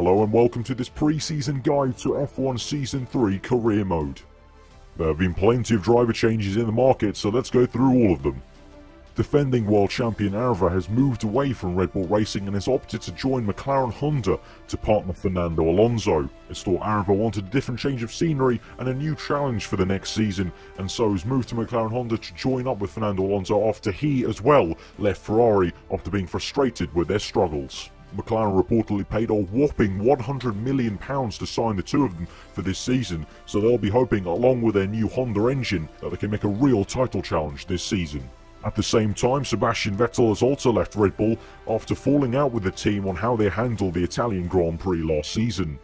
Hello and welcome to this pre-season guide to F1 Season 3 Career Mode. There have been plenty of driver changes in the market, so let's go through all of them. Defending world champion aarava has moved away from Red Bull Racing and has opted to join McLaren Honda to partner Fernando Alonso. It's thought aarava wanted a different change of scenery and a new challenge for the next season, and so has moved to McLaren Honda to join up with Fernando Alonso after he as well left Ferrari after being frustrated with their struggles. McLaren reportedly paid a whopping £100 million to sign the two of them for this season, so they'll be hoping, along with their new Honda engine, that they can make a real title challenge this season. At the same time, Sebastian Vettel has also left Red Bull after falling out with the team on how they handled the Italian Grand Prix last season.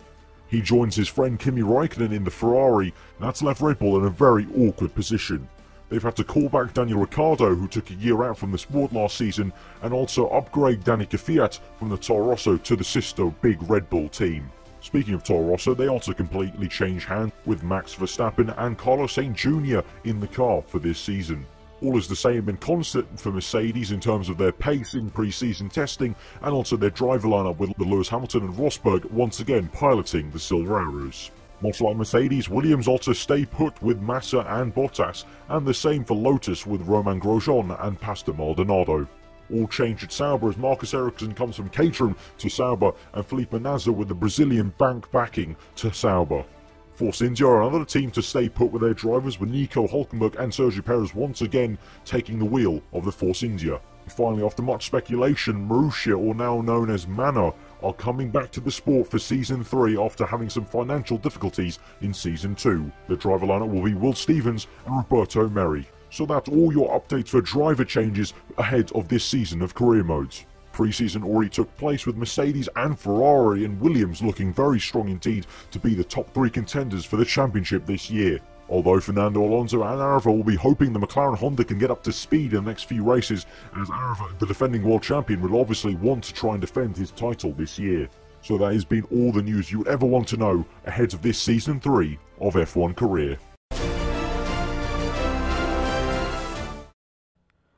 He joins his friend Kimi Raikkonen in the Ferrari, and that's left Red Bull in a very awkward position. They've had to call back Daniel Ricciardo, who took a year out from the sport last season, and also upgrade Danica Kvyat from the Toro Rosso to the sister big Red Bull team. Speaking of Toro Rosso, they also completely changed hands with Max Verstappen and Carlos Sainz Jr. in the car for this season. All is the same and constant for Mercedes in terms of their pace in pre-season testing, and also their driver lineup with Lewis Hamilton and Rosberg once again piloting the Silver Arrows. Much like Mercedes, Williams also stay put with Massa and Bottas, and the same for Lotus with Romain Grosjean and Pastor Maldonado. All change at Sauber as Marcus Ericsson comes from Caterham to Sauber, and Felipe Nasr with the Brazilian bank backing to Sauber. Force India are another team to stay put with their drivers, with Nico Hülkenberg and Sergio Perez once again taking the wheel of the Force India. Finally, after much speculation, Marussia, or now known as Manor, are coming back to the sport for Season 3 after having some financial difficulties in Season 2. The driver lineup will be Will Stevens and Roberto Merri. So that's all your updates for driver changes ahead of this season of career modes. Pre-season already took place with Mercedes and Ferrari, and Williams looking very strong indeed to be the top 3 contenders for the championship this year. Although Fernando Alonso and aarava will be hoping the McLaren Honda can get up to speed in the next few races, as aarava, the defending world champion, will obviously want to try and defend his title this year. So that has been all the news you would ever want to know ahead of this Season 3 of F1 Career.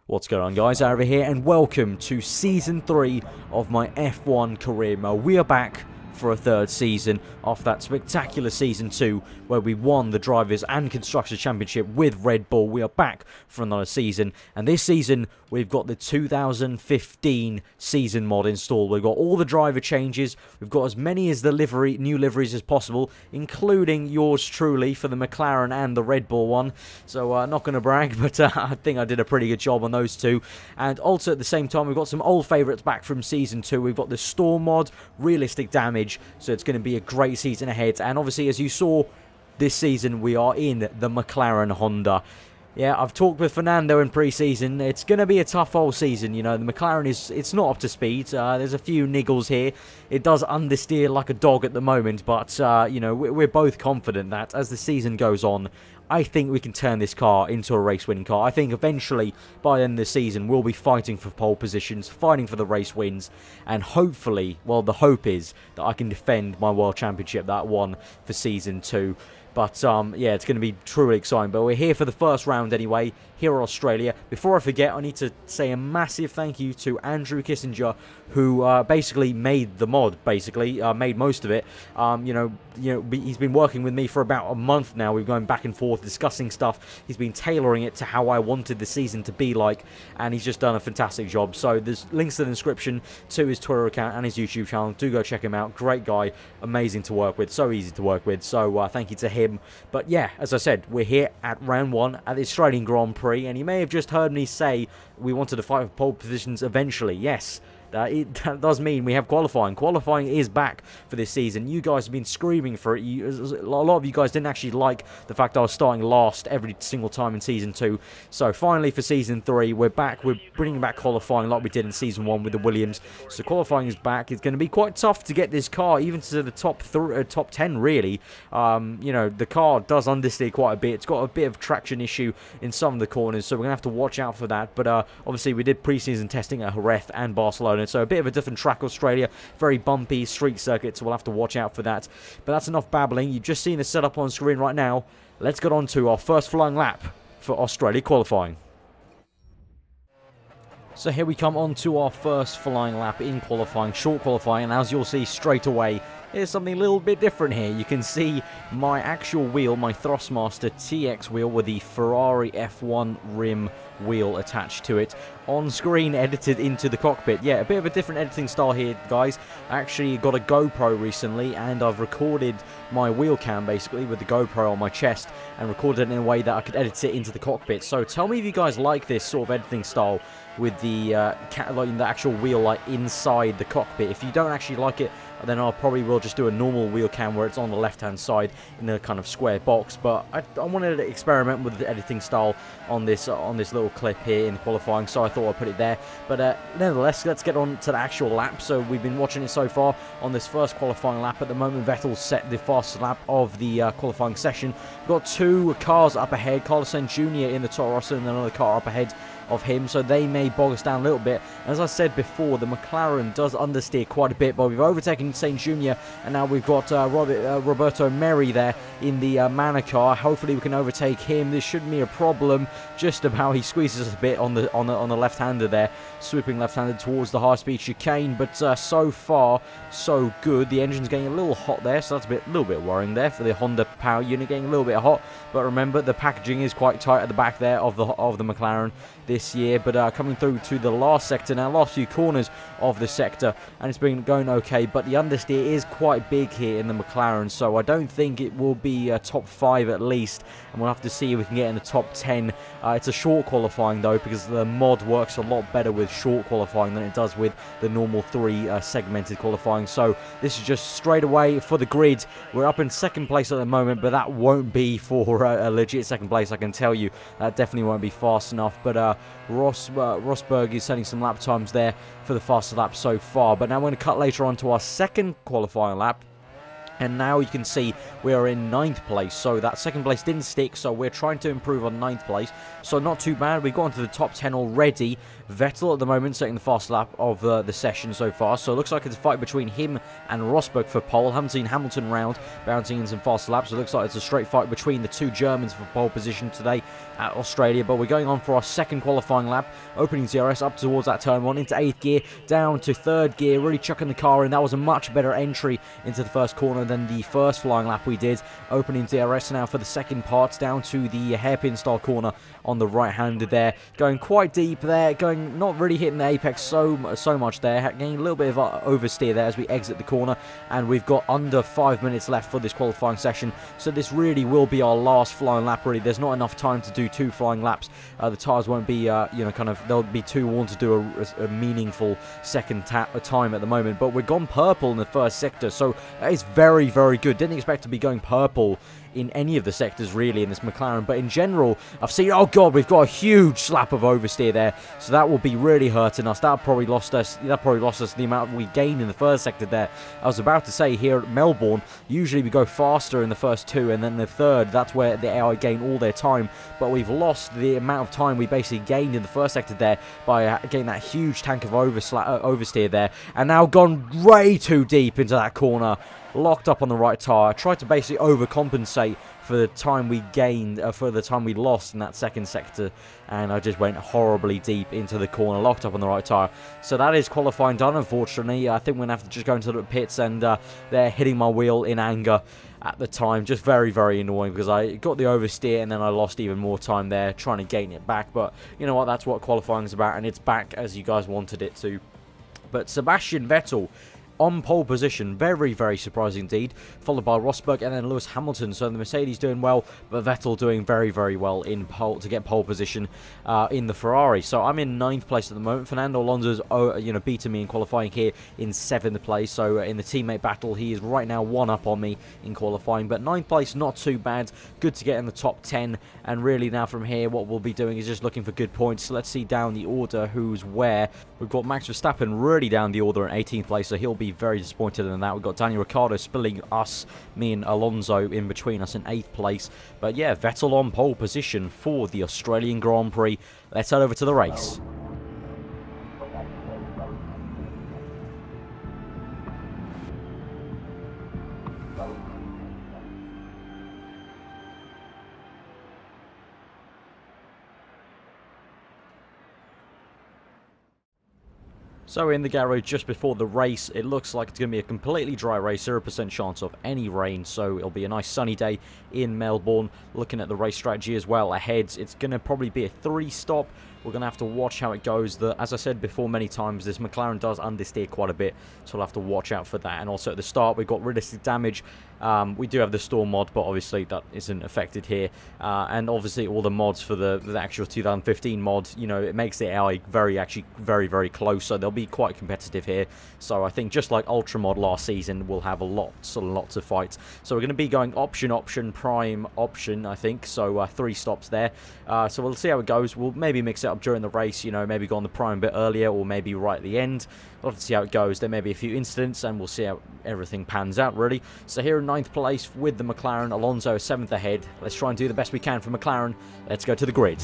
What's going on, guys? aarava here, and welcome to Season 3 of my F1 Career Mode. We are back for a third season after that spectacular Season 2 where we won the Drivers' and Constructors' Championship with Red Bull. We are back for another season, and this season we've got the 2015 season mod installed. We've got all the driver changes, we've got as many as the new liveries as possible, including yours truly for the McLaren and the Red Bull one. So not going to brag, but I think I did a pretty good job on those two. And also at the same time, we've got some old favourites back from Season 2. We've got the Storm mod, realistic damage, so it's going to be a great season ahead. And obviously, as you saw, this season we are in the McLaren Honda. Yeah, I've talked with Fernando in pre-season. It's going to be a tough whole season, you know. The McLaren it's not up to speed. There's a few niggles here. It does understeer like a dog at the moment, but, you know, we're both confident that as the season goes on, I think we can turn this car into a race-winning car. I think eventually, by the end of the season, we'll be fighting for pole positions, fighting for the race wins, and hopefully, well, the hope is that I can defend my World Championship that I won for Season 2. But, yeah, it's going to be truly exciting. But we're here for the first round anyway, here in Australia. Before I forget, I need to say a massive thank you to Andrew Kissinger, who basically made the mod, made most of it. You know, he's been working with me for about a month now. We've gone back and forth discussing stuff. He's been tailoring it to how I wanted the season to be like, and he's just done a fantastic job. So there's links in the description to his Twitter account and his YouTube channel. Do go check him out. Great guy, amazing to work with, so easy to work with. So thank you to him. But yeah, as I said, we're here at round 1 at the Australian Grand Prix, and you may have just heard me say we wanted to fight for pole positions eventually. Yes, that does mean we have qualifying. Qualifying is back for this season. You guys have been screaming for it. A lot of you guys didn't actually like the fact I was starting last every single time in Season 2. So finally for Season 3, we're back. We're bringing back qualifying like we did in Season 1 with the Williams. So qualifying is back. It's going to be quite tough to get this car even to the top 10, really. You know, the car does understeer quite a bit. It's got a bit of traction issue in some of the corners, so we're going to have to watch out for that. But obviously we did pre-season testing at Jerez and Barcelona, so a bit of a different track, Australia. Very bumpy street circuit, so we'll have to watch out for that. But that's enough babbling. You've just seen the setup on screen right now. Let's get on to our first flying lap for Australia qualifying. So here we come on to our first flying lap in qualifying, short qualifying, and as you'll see straight away, here's something a little bit different here. You can see my actual wheel, my Thrustmaster TX wheel with the Ferrari F1 rim wheel attached to it on screen, edited into the cockpit. Yeah, a bit of a different editing style here, guys. I actually got a GoPro recently, and I've recorded my wheel cam basically with the GoPro on my chest and recorded it in a way that I could edit it into the cockpit. So tell me if you guys like this sort of editing style with the like the actual wheel like inside the cockpit. If you don't actually like it, then I probably will just do a normal wheel cam where it's on the left hand side in a kind of square box. But I wanted to experiment with the editing style on this little clip here in qualifying, so I thought I'd put it there. But nevertheless, let's get on to the actual lap. So we've been watching it so far on this first qualifying lap. At the moment, Vettel set the fastest lap of the qualifying session. We've got two cars up ahead, Carlos Sainz Jr. in the Toro Rosso and another car up ahead of him, so they may bog us down a little bit. As I said before, the Mclaren does understeer quite a bit, but we've overtaken Sainz Jr. and now we've got Roberto Merri there in the Manor car. Hopefully we can overtake him. This shouldn't be a problem. Just about he squeezes us a bit on the left-hander there, swooping left-handed towards the high-speed chicane. But so far so good. The engine's getting a little hot there, so that's a little bit worrying there for the Honda power unit, getting a little bit hot. But remember, the packaging is quite tight at the back there of the Mclaren this year. But coming through to the last sector now, last few corners of the sector, and it's been going okay, but the understeer is quite big here in the McLaren, so I don't think it will be top 5 at least, and we'll have to see if we can get in the top 10. It's a short qualifying though, because the mod works a lot better with short qualifying than it does with the normal 3 segmented qualifying. So this is just straight away for the grid. We're up in second place at the moment, but that won't be for a legit second place, I can tell you. That definitely won't be fast enough. But Rosberg is setting some lap times there for the fastest lap so far. But now we're going to cut later on to our second qualifying lap. And now you can see we are in 9th place. So that second place didn't stick, so we're trying to improve on 9th place. So not too bad. We've got into the top 10 already. Vettel at the moment setting the fast lap of the session so far. So it looks like it's a fight between him and Rosberg for pole. Haven't seen Hamilton round, bouncing in some fast laps. So it looks like it's a straight fight between the two Germans for pole position today at Australia. But we're going on for our second qualifying lap. Opening DRS up towards that turn 1 into 8th gear, down to 3rd gear, really chucking the car in. That was a much better entry into the first corner than the first flying lap we did. Opening DRS now for the second part, down to the hairpin style corner on the right hander there, going quite deep there, going not really hitting the apex so much there, getting a little bit of oversteer there as we exit the corner. And we've got under 5 minutes left for this qualifying session, so this really will be our last flying lap. Really, there's not enough time to do 2 flying laps. The tires won't be they'll be too worn to do a meaningful second time at the moment. But we're gone purple in the first sector, so that is very, very good. Didn't expect to be going purple in any of the sectors really in this McLaren, but in general I've seen, oh god, we've got a huge slap of oversteer there, so that will be really hurting us. That probably lost us the amount we gained in the first sector there. I was about to say, here at Melbourne usually we go faster in the first 2, and then the third, that's where the AI gain all their time, but we've lost the amount of time we basically gained in the first sector there by getting that huge tank of oversteer there, and now gone way too deep into that corner. Locked up on the right tyre. Tried to basically overcompensate for the time we gained, for the time we lost in that second sector, and I just went horribly deep into the corner, locked up on the right tyre. So that is qualifying done, unfortunately. I think we're going to have to just go into the pits, and they're hitting my wheel in anger at the time. Just very, very annoying, because I got the oversteer and then I lost even more time there trying to gain it back. But you know what, that's what qualifying is about, and it's back as you guys wanted it to. But Sebastian Vettel on pole position, very, very surprising indeed, followed by Rosberg and then Lewis Hamilton. So the Mercedes doing well, but Vettel doing very, very well in pole to get pole position in the Ferrari. So I'm in 9th place at the moment. Fernando Alonso's beaten me in qualifying here in 7th place. So in the teammate battle, he is right now 1 up on me in qualifying, but 9th place, not too bad. Good to get in the top 10, and really now from here what we'll be doing is just looking for good points. So let's see down the order who's where. We've got Max Verstappen really down the order in 18th place, so he'll be very disappointed in that. We've got Daniel Ricciardo spilling me and Alonso in between us in 8th place. But yeah, Vettel on pole position for the Australian Grand Prix. Let's head over to the race. So in the garage just before the race, it looks like it's going to be a completely dry race, 0% chance of any rain, so it'll be a nice sunny day in Melbourne. Looking at the race strategy as well ahead, it's going to probably be a 3-stop. We're going to have to watch how it goes. As I said before many times, this McLaren does understeer quite a bit, so we'll have to watch out for that. And also at the start, we've got realistic damage. We do have the Storm mod, but obviously that isn't affected here. And obviously all the mods for the actual 2015 mod, you know, it makes the AI very close, so they'll be quite competitive here. So I think just like Ultra mod last season, we'll have lots of fights. So we're going to be going option, prime, option, I think. So 3 stops there. So we'll see how it goes. We'll maybe mix it up during the race, you know, maybe go on the prime a bit earlier or maybe right at the end. We'll have to see how it goes. There may be a few incidents and we'll see how everything pans out, really. So here in 9th place with the McLaren, Alonso 7th ahead. Let's try and do the best we can for McLaren. Let's go to the grid.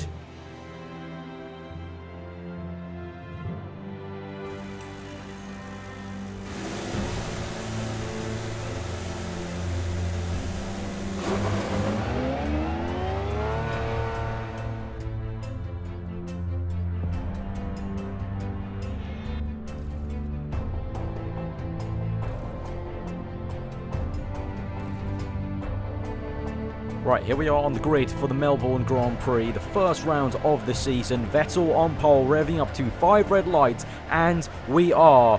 Right, here we are on the grid for the Melbourne Grand Prix, the first round of the season. Vettel on pole, revving up to 5 red lights, and we are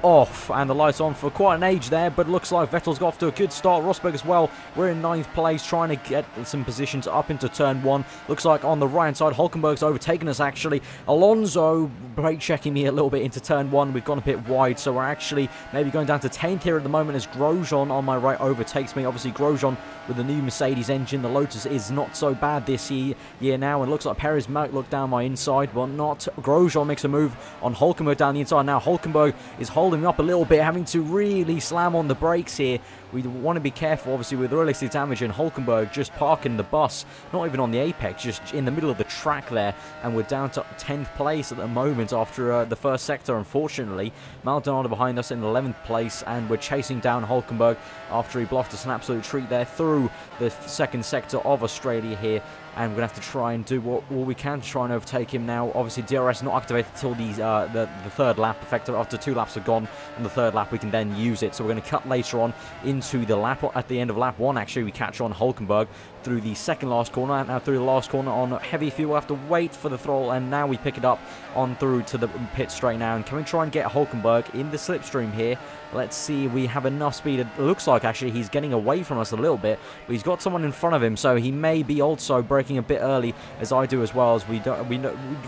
off, and the lights on for quite an age there, but looks like Vettel's got off to a good start. Rosberg as well. We're in 9th place, trying to get some positions up into turn 1. Looks like on the right hand side, Hülkenberg's overtaken us actually. Alonso brake checking me a little bit into turn 1. We've gone a bit wide, so we're actually maybe going down to 10th here at the moment as Grosjean on my right overtakes me. Obviously Grosjean with the new Mercedes engine. The Lotus is not so bad this year now, and looks like Perez might look down my inside, but not. Grosjean makes a move on Hülkenberg down the inside. Now Hülkenberg is holding him up a little bit, having to really slam on the brakes here. We want to be careful, obviously, with realistic damage, and Hülkenberg just parking the bus, not even on the apex, just in the middle of the track there, and we're down to 10th place at the moment after the first sector, unfortunately. Maldonado behind us in 11th place, and we're chasing down Hülkenberg after he blocked us an absolute treat there through the second sector of Australia here. And we're going to have to try and do what we can to try and overtake him now. Obviously, DRS not activated until the third lap. Effective after 2 laps are gone, on the third lap we can then use it. So we're going to cut later on into the lap. At the end of lap 1, actually, we catch on Hülkenberg through the second last corner. And now through the last corner on heavy fuel, we'll have to wait for the throttle. And now we pick it up on through to the pit straight now. And can we try and get Hülkenberg in the slipstream here? Let's see if we have enough speed. It looks like actually he's getting away from us a little bit, but he's got someone in front of him, so he may be also braking a bit early, as I do as well, as we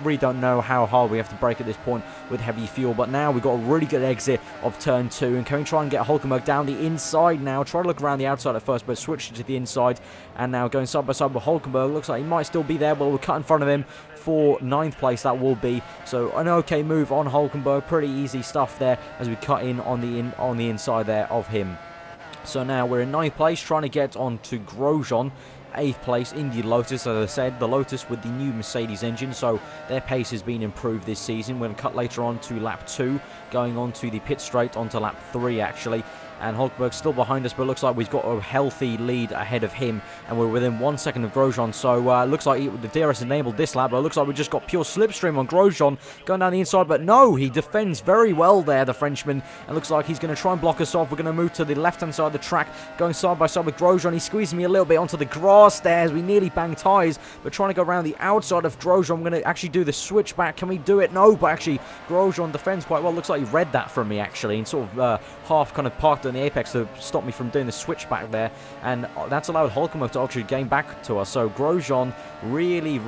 really don't know how hard we have to brake at this point with heavy fuel. But now we've got a really good exit of turn 2, and can we try and get Hülkenberg down the inside now? Try to look around the outside at first, but switch to the inside, and now going side by side with Hülkenberg. Looks like he might still be there, but we'll cut in front of him for 9th place, that will be. So an okay move on Hülkenberg, pretty easy stuff there as we cut in on the inside there of him. So now we're in 9th place, trying to get on to Grosjean. 8th place in the Lotus, as I said, the Lotus with the new Mercedes engine, so their pace has been improved this season. We're going to cut later on to lap 2, going on to the pit straight onto lap 3 actually. And Hülkenberg's still behind us, but it looks like we've got a healthy lead ahead of him, and we're within 1 second of Grosjean. So it looks like the DRS enabled this lap, but it looks like we just got pure slipstream on Grosjean going down the inside. But no, he defends very well there, the Frenchman, and looks like he's going to try and block us off. We're going to move to the left-hand side of the track, going side by side with Grosjean. He squeezed me a little bit onto the grass there as we nearly banged tyres, but trying to go around the outside of Grosjean. I'm going to actually do the switchback. Can we do it? No, but actually Grosjean defends quite well. Looks like he read that from me actually, and sort of half kind of parked on the apex to stop me from doing the switchback there, and that's allowed Hülkenberg to actually gain back to us. So Grosjean really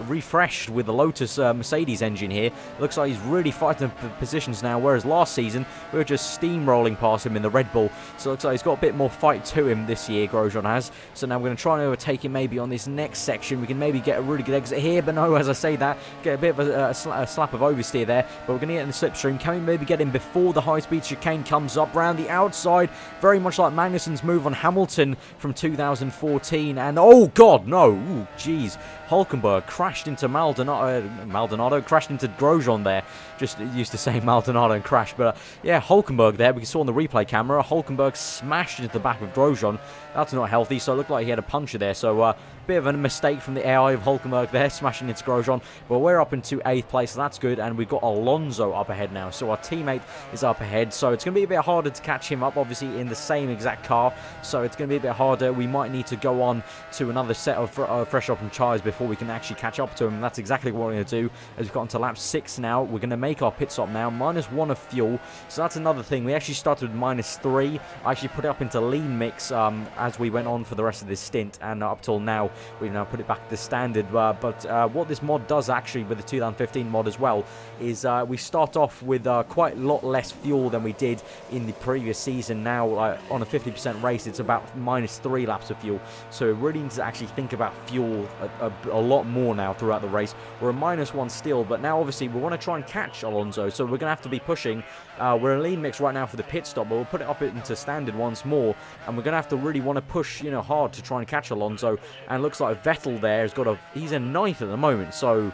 refreshed with the Lotus Mercedes engine here. Looks like he's really fighting for positions now, whereas last season we were just steamrolling past him in the Red Bull. So it looks like he's got a bit more fight to him this year, Grosjean has. So now we're going to try and overtake him maybe on this next section. We can maybe get a really good exit here, but no, as I say that, get a bit of a slap of oversteer there, but we're going to get in the slipstream. Can we maybe get him before the high-speed chicane comes up round the outside? Very much like Magnussen's move on Hamilton from 2014, and oh god, no, ooh, jeez, Hülkenberg crashed into Maldonado crashed into Grosjean there. Just used to say Maldonado and crash, but yeah, Hülkenberg there, we saw on the replay camera, Hülkenberg smashed into the back of Grosjean. That's not healthy, so it looked like he had a puncture there, so bit of a mistake from the AI of Hulkenberg there, smashing into Grosjean, but we're up into 8th place, so that's good, and we've got Alonso up ahead now, so our teammate is up ahead, so it's going to be a bit harder to catch him up, obviously in the same exact car, so it's going to be a bit harder. We might need to go on to another set of fresh open tyres before we can actually catch up to him, and that's exactly what we're going to do. As we've got into lap 6 now, we're going to make our pit stop now, -1 of fuel, so that's another thing. We actually started with -3. I actually put it up into lean mix as we went on for the rest of this stint, and up till now we've now put it back to standard. But what this mod does actually with the 2015 mod as well is we start off with quite a lot less fuel than we did in the previous season. Now on a 50% race it's about -3 laps of fuel, so we really need to actually think about fuel a lot more now throughout the race. We're a -1 still, but now obviously we want to try and catch Alonso, so we're going to have to be pushing. We're in lean mix right now for the pit stop, but we'll put it up into standard once more, and we're going to have to really want to push, you know, hard to try and catch Alonso. And it looks like Vettel there has got he's in 9th at the moment, so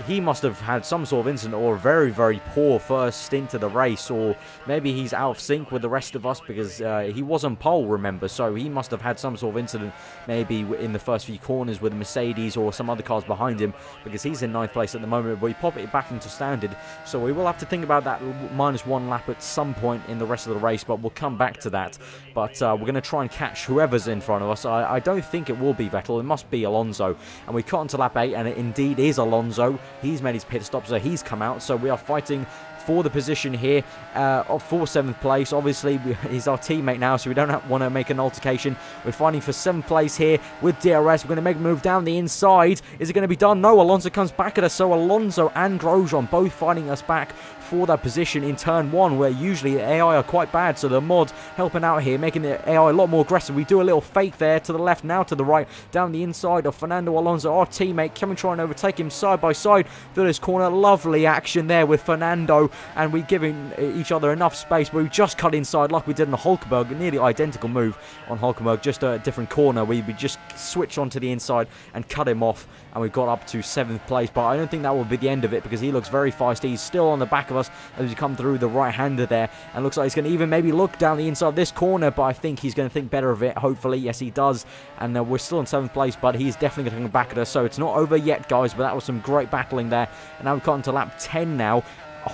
he must have had some sort of incident or a very, very poor first stint of the race, or maybe he's out of sync with the rest of us because he was on pole, remember, so he must have had some sort of incident maybe in the first few corners with Mercedes or some other cars behind him, because he's in 9th place at the moment, but we pop it back into standard, so we will have to think about that -1 lap at some point in the rest of the race, but we'll come back to that. But we're going to try and catch whoever's in front of us. I don't think it will be Vettel, it must be Alonso, and we cut into lap 8, and it indeed is Alonso. He's made his pit stop, so he's come out. So we are fighting for the position here for 7th place. Obviously, he's our teammate now, so we don't want to make an altercation. We're fighting for 7th place here with DRS. We're going to make a move down the inside. Is it going to be done? No, Alonso comes back at us. So Alonso and Grosjean both fighting us back for that position in turn 1, where usually AI are quite bad, so the mod helping out here, making the AI a lot more aggressive. We do a little fake there to the left, now to the right, down the inside of Fernando Alonso, our teammate. Can we try and overtake him side by side through this corner? Lovely action there with Fernando, and we're giving each other enough space, but we just cut inside like we did on Hulkenberg. Nearly identical move on Hulkenberg, just a different corner. We just switched onto the inside and cut him off, and we got up to 7th place, but I don't think that will be the end of it, because he looks very feisty. He's still on the back of us as we come through the right-hander there, and looks like he's going to even maybe look down the inside of this corner, but I think he's going to think better of it, hopefully. Yes, he does, and we're still in 7th place, but he's definitely going to come back at us, so it's not over yet, guys, but that was some great battling there. And now we've got into lap 10 now.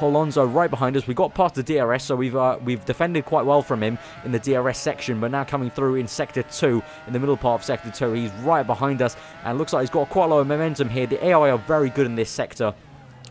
Alonso right behind us. We got past the DRS, so we've defended quite well from him in the DRS section, but now coming through in sector 2, in the middle part of sector 2, he's right behind us, and looks like he's got quite a lot of momentum here. The AI are very good in this sector,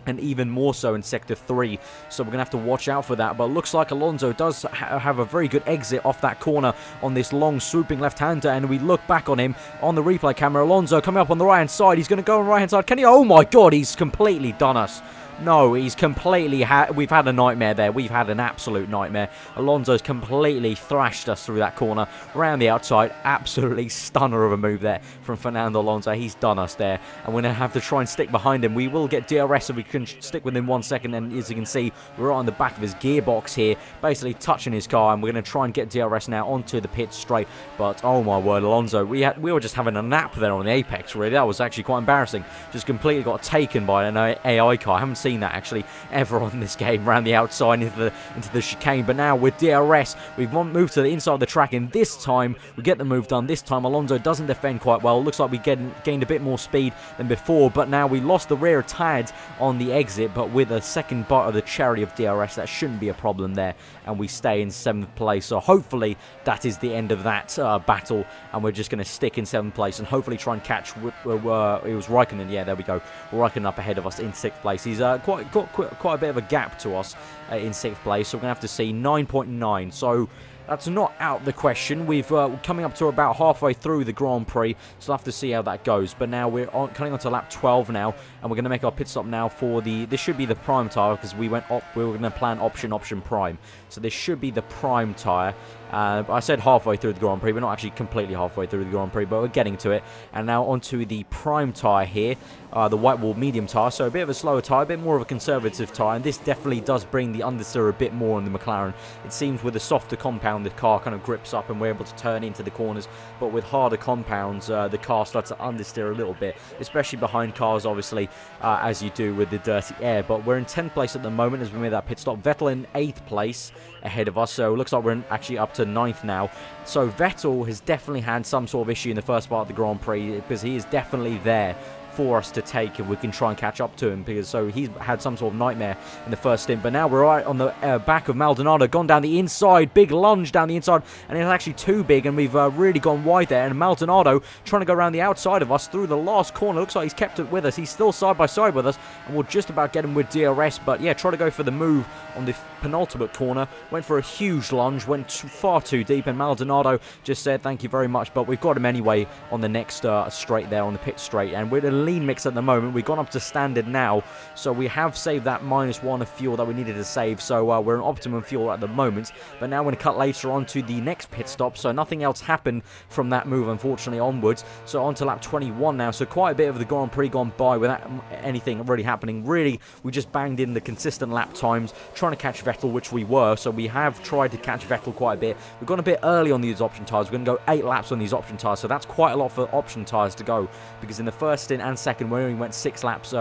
and even more so in sector 3, so we're going to have to watch out for that. But it looks like Alonso does have a very good exit off that corner on this long swooping left-hander, and we look back on him on the replay camera. Alonso coming up on the right-hand side. He's going to go on the right-hand side. Can he? Oh my god, he's completely done us. No, he's completely we've had a nightmare there. We've had an absolute nightmare. Alonso's completely thrashed us through that corner, around the outside. Absolutely stunner of a move there from Fernando Alonso. He's done us there, and we're going to have to try and stick behind him. We will get DRS so we can stick within 1 second, and as you can see, we're on the back of his gearbox here, basically touching his car, and we're going to try and get DRS now onto the pit straight. But oh my word, Alonso, we were just having a nap there on the apex, really. That was actually quite embarrassing. Just completely got taken by an AI car. I haven't seen that actually ever on this game, around the outside into the chicane. But now with DRS, we've moved to the inside of the track, and this time we get the move done. This time Alonso doesn't defend quite well. Looks like we gained a bit more speed than before, but now we lost the rear a tad on the exit, but with a second bite of the cherry of DRS, that shouldn't be a problem there, and we stay in 7th place. So hopefully that is the end of that battle, and we're just going to stick in 7th place and hopefully try and catch it was Raikkonen. Yeah, there we go. Raikkonen up ahead of us in 6th place. He's got quite a bit of a gap to us in 6th place, so we're going to have to see 9.9. So that's not out the question. We're coming up to about halfway through the Grand Prix, so we'll have to see how that goes. But now we're coming on to lap 12 now, and we're going to make our pit stop now for this should be the prime tyre, because we were going to plan option prime. So this should be the prime tyre. I said halfway through the Grand Prix, but not actually completely halfway through the Grand Prix, but we're getting to it. And now onto the prime tyre here, the white wall medium tyre, so a bit of a slower tyre, a bit more of a conservative tyre, and this definitely does bring the understeer a bit more on the Mclaren. It seems with a softer compound, the car kind of grips up and we're able to turn into the corners, but with harder compounds, the car starts to understeer a little bit, especially behind cars, obviously, as you do with the dirty air. But we're in 10th place at the moment as we made that pit stop. Vettel in 8th place ahead of us, so it looks like we're actually up to to 9th now. So Vettel has definitely had some sort of issue in the first part of the Grand Prix, because he is definitely there for us to take if we can try and catch up to him, because so he's had some sort of nightmare in the first stint. But now we're right on the back of Maldonado, gone down the inside, big lunge down the inside, and it's actually too big, and we've really gone wide there. And Maldonado trying to go around the outside of us through the last corner. Looks like he's kept it with us. He's still side by side with us, and we'll just about get him with DRS. But yeah, try to go for the move on the penultimate corner, went for a huge lunge, went far too deep, and Maldonado just said thank you very much. But we've got him anyway on the next straight there on the pit straight, and we're in a lean mix at the moment. We've gone up to standard now, so we have saved that -1 of fuel that we needed to save, so we're in optimum fuel at the moment. But now we're going to cut later on to the next pit stop, so nothing else happened from that move, unfortunately, onwards. So on to lap 21 now, so quite a bit of the Grand Prix gone by without anything really happening. Really, we just banged in the consistent lap times, trying to catch Vettel, which we were, so we have tried to catch Vettel quite a bit. We've gone a bit early on these option tyres. We're going to go 8 laps on these option tyres, so that's quite a lot for option tyres to go, because in the first stint and second, we only went 6 laps,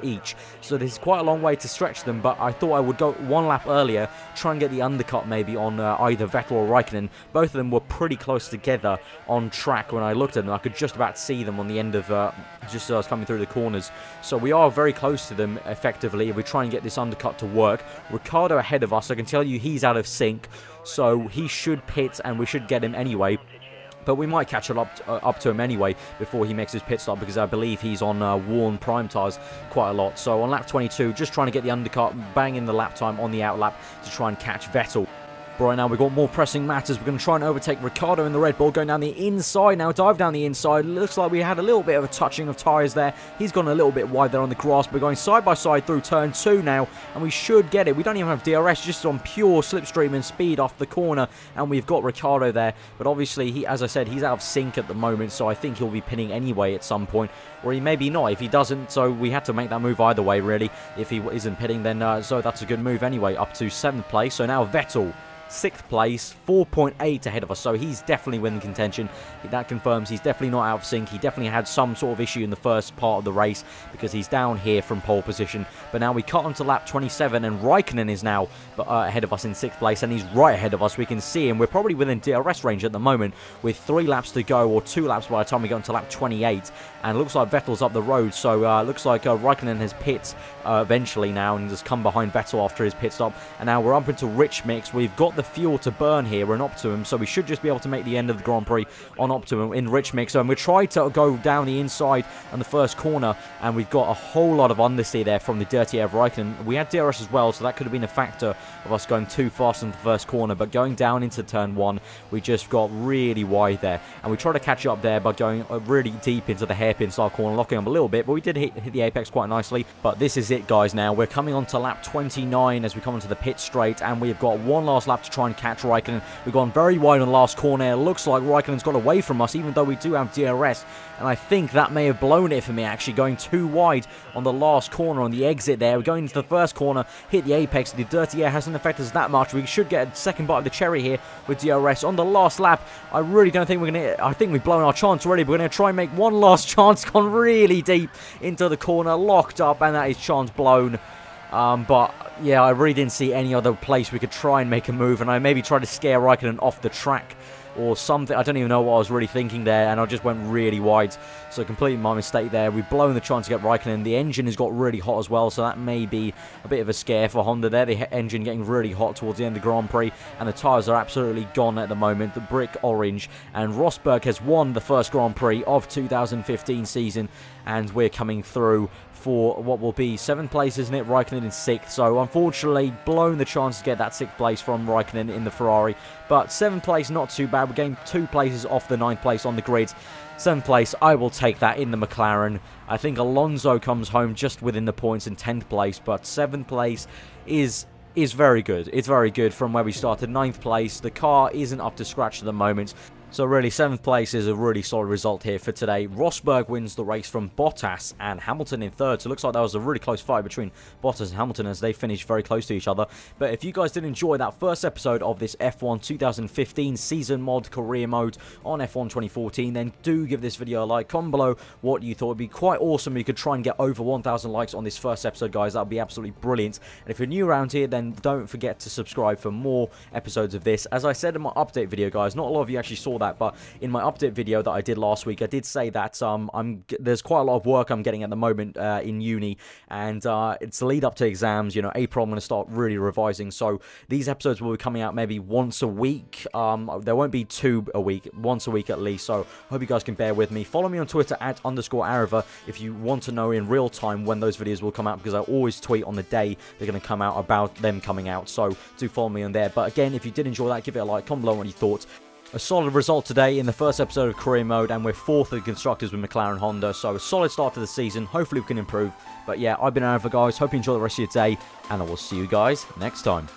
each. So this is quite a long way to stretch them, but I thought I would go 1 lap earlier, try and get the undercut maybe on either Vettel or Raikkonen. Both of them were pretty close together on track when I looked at them. I could just about see them on the end of, just as I was coming through the corners. So we are very close to them, effectively, if we try and get this undercut to work. Ricciardo ahead of us, I can tell you he's out of sync, so he should pit and we should get him anyway. But we might catch up to him anyway before he makes his pit stop, because I believe he's on worn prime tyres quite a lot. So on lap 22, just trying to get the undercut, banging the lap time on the out lap to try and catch Vettel. But right now we've got more pressing matters. We're going to try and overtake Ricciardo in the Red Bull, going down the inside now, dive down the inside. Looks like we had a little bit of a touching of tyres there. He's gone a little bit wide there on the grass. We're going side by side through turn 2 now, and we should get it. We don't even have DRS, just on pure slipstream and speed off the corner, and we've got Ricciardo there. But obviously, he, as I said, he's out of sync at the moment, so I think he'll be pinning anyway at some point, or he maybe not if he doesn't. So we had to make that move either way, really. If he isn't pitting, then so that's a good move anyway, up to 7th place. So now Vettel, 6th place, 4.8 ahead of us, so he's definitely winning contention. That confirms he's definitely not out of sync. He definitely had some sort of issue in the first part of the race, because he's down here from pole position. But now we cut onto lap 27, and Raikkonen is now ahead of us in 6th place, and he's right ahead of us. We can see him. We're probably within DRS range at the moment, with 3 laps to go, or 2 laps by the time we get onto lap 28. And it looks like Vettel's up the road, so looks like Raikkonen has pit eventually now, and has come behind Vettel after his pit stop. And now we're up into rich mix. We've got the fuel to burn here. We're in optimum, so we should just be able to make the end of the Grand Prix on optimum in rich mix. And we tried to go down the inside on the first corner, and we've got a whole lot of understeer there from the dirty air of Raikkonen. We had DRS as well, so that could have been a factor of us going too fast in the first corner. But going down into turn 1, we just got really wide there, and we tried to catch up there by going really deep into the hairpin style corner, locking up a little bit, but we did hit the apex quite nicely. But this is it, guys. Now we're coming on to lap 29 as we come onto the pit straight, and we've got 1 last lap to try and catch Raikkonen. We've gone very wide on the last corner. It looks like Raikkonen's got away from us, even though we do have DRS, and I think that may have blown it for me, actually, going too wide on the last corner on the exit there. We're going into the first corner, hit the apex. The dirty air hasn't affected us that much. We should get a second bite of the cherry here with DRS on the last lap. I really don't think we're going to... I think we've blown our chance already. We're going to try and make one last chance. Gone really deep into the corner, locked up, and that is chance blown. But yeah, I really didn't see any other place we could try and make a move, and I maybe tried to scare Raikkonen off the track or something. I don't even know what I was really thinking there, and I just went really wide. So completely my mistake there. We've blown the chance to get Raikkonen. The engine has got really hot as well, so that may be a bit of a scare for Honda there. The engine getting really hot towards the end of the Grand Prix, and the tyres are absolutely gone at the moment. The brick orange, and Rosberg has won the first Grand Prix of 2015 season, and we're coming through for what will be 7th place, isn't it? Raikkonen in 6th. So unfortunately, blown the chance to get that 6th place from Raikkonen in the Ferrari. But 7th place, not too bad. We're getting 2 places off the 9th place on the grid. 7th place, I will take that in the Mclaren. I think Alonso comes home just within the points in 10th place, but 7th place is very good. It's very good from where we started. 9th place, the car isn't up to scratch at the moment. So really, 7th place is a really solid result here for today. Rosberg wins the race from Bottas and Hamilton in 3rd. So it looks like that was a really close fight between Bottas and Hamilton as they finished very close to each other. But if you guys did enjoy that first episode of this F1 2015 season mod career mode on F1 2014, then do give this video a like. Comment below what you thought. It'd be quite awesome if you could try and get over 1,000 likes on this first episode, guys. That would be absolutely brilliant. And if you're new around here, then don't forget to subscribe for more episodes of this. As I said in my update video, guys, not a lot of you actually saw that, but in my update video that I did last week, I did say that there's quite a lot of work I'm getting at the moment in uni, and it's the lead up to exams. You know, April I'm going to start really revising, so these episodes will be coming out maybe once a week. There won't be 2 a week, once a week at least, so I hope you guys can bear with me. Follow me on Twitter at _aarava if you want to know in real time when those videos will come out, because I always tweet on the day they're going to come out about them coming out, so do follow me on there. But again, if you did enjoy that, give it a like, comment below what you thought. A solid result today in the first episode of career mode, and we're 4th of the constructors with McLaren Honda, so a solid start to the season. Hopefully we can improve. But yeah, I've been Aarava, guys. Hope you enjoy the rest of your day, and I will see you guys next time.